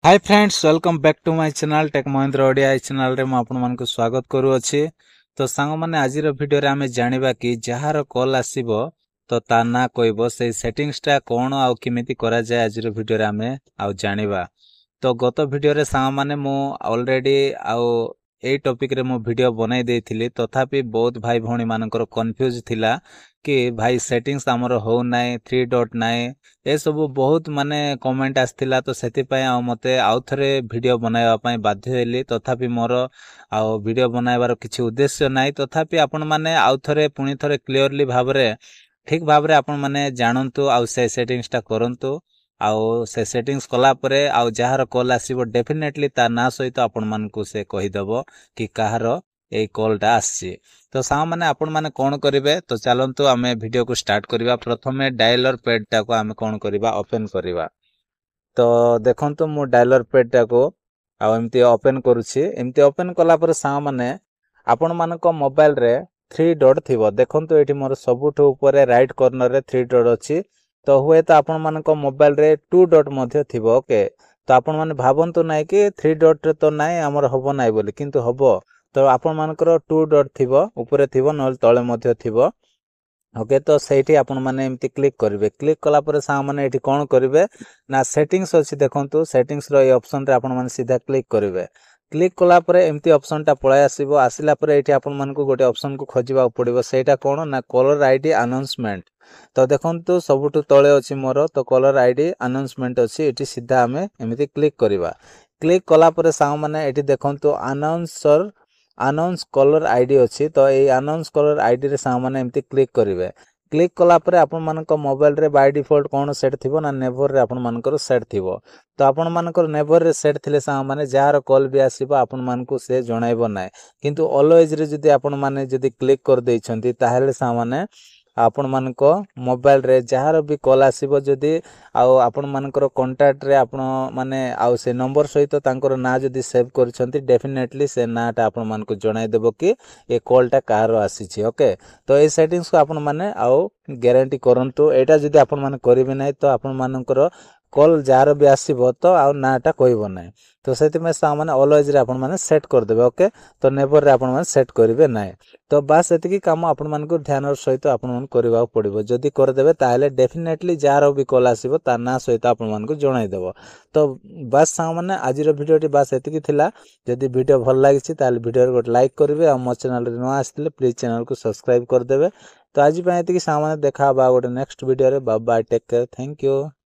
Hi friends welcome back to my channel tech Mahindra Odia channel रे आपण मानक स्वागत करू अछि। तो सांग माने आजिर वीडियो रे हमें जानिबा कि जहार कॉल आसीबो तो ता ना कहबो से सेटिंग्स टा कोन आ किमिति करा जाय आजिर वीडियो रे हमें आ जानिबा। तो गत वीडियो रे सांग माने मो ऑलरेडी ए टॉपिक रे मो वीडियो बनाई देथिली तथापि बहुत भाई भौणी मानकर कंफ्यूज थिला कि भाई सेटिंग्स हमर हो नाय 3 डॉट नाय ए सब बहुत माने कमेंट आसथिला। तो सेति पय आ मते आउ थरे वीडियो बनाइबा पय बाध्य हेली तथापि मोर आ वीडियो बनाइबार किछि उद्देश्य नाय तथापि आपण माने आउ थरे पुनी थरे क्लियरली भाबरे ठीक भाबरे आपण माने जानंतु आ से सेटिंग्स टा करंतु आ से सेटिंग्स कला परे आ जहार कॉल आसीबो डेफिनेटली ता ना सहित आपण मानकु से कहि देबो कि काहार ए कॉल टा आसी। तो सा माने आपण माने कोन करिवे तो चलंतु आमे वीडियो को स्टार्ट करिवा। प्रथमे डायलर पैड टा को आमे कोन करिवा ओपन करिवा। तो देखंतु मु डायलर पैड टा को आ एमती ओपन करूछि। एमती ओपन कला पर सा माने आपण मानक मोबाइल रे 3 डॉट थिबो। देखंतु एठी मोर सबुठो ऊपर राइट कॉर्नर रे 3 डॉट अछि। तो हुए तो आपण मानक मोबाइल रे 2 डॉट मध्ये थिबो। ओके तो आपण माने भाबंतु नाय कि 3 डॉट रे तो नाय हमर होबो नाय बोली किंतु होबो। तो आपण मानकर 2 डॉट थिबो ऊपर थिबो नल तळे मध्ये थिबो। ओके तो सेठी आपण माने एमती क्लिक करिवे। क्लिक कला पर सा माने एठी कोन करिवे ना सेटिंग्स अछि। देखंतु सेटिंग्स रो ए ऑप्शन रे आपण माने सीधा क्लिक करिवे। क्लिक कला पर एमती ऑप्शन टा पळाय आसीबो। आसिला पर एठी आपण मानकु गोटे ऑप्शन को खोजिबा पड़िबो। सेटा कोन ना कलर आईडी अनाउंसमेंट। तो देखंतु सबुठु तळे अछि मोर तो कलर आईडी अनाउंसमेंट अछि। एठी सीधा हमें एमती क्लिक करिवा। क्लिक कला पर सा माने एठी देखंतु अनाउंस कलर आईडी अछि। तो ए अनाउंस कलर आईडी रे सा माने एमती क्लिक करिवे। क्लिक कला पर आपण मानक मोबाइल रे बाय डिफॉल्ट कोन सेट थिबो ना नेवर रे आपण मानकर सेट थिबो। तो आपण मानकर नेवर रे सेट थिले सा माने जहार कॉल भी आसीबो आपण मानकु से जणाइबो नाय। किंतु ऑलवेज रे जदी आपण माने जदी क्लिक कर दैछंती ताहेले सा माने आपण मानको मोबाइल रे जहार भी कॉल आसीबो जदी आपण मानकर कांटेक्ट रे आपण माने से नंबर सहित तांकर ना जदी सेव करछंती डेफिनेटली से नाटा आपण मानको जणाइ देबो कि ए कॉल टा कार आसीछि। ओके तो ए सेटिंग्स को आपण माने गारंटी करंतु। एटा जदी आपण माने करिवे नै तो आपण मानकर कॉल जार भी आसीबो तो नाटा कहबो नै। तो सेति में सा माने ऑलवेज रे आपण माने सेट कर देबे। ओके तो नेवर रे आपण माने सेट करिवे नै। तो बस एतिकी काम आपण मानको ध्यान सहित आपण मान करबा पड़िबो। जदी कर देबे ताहेले डेफिनेटली जार भी कॉल आसीबो ता ना सहित आपण मानको जणाइ देबो। तो बस सा माने आजिर वीडियोटी बस एतिकी थिला। जदी वीडियो भल लागिछि ताहेले वीडियो रे गोटे लाइक करिवे आ मो चैनल रे न आस्थिले प्लीज चैनल को सब्सक्राइब कर देबे। तो आज पय एतिकी सा माने देखा बा गोटे नेक्स्ट वीडियो रे। Bye bye take care thank you.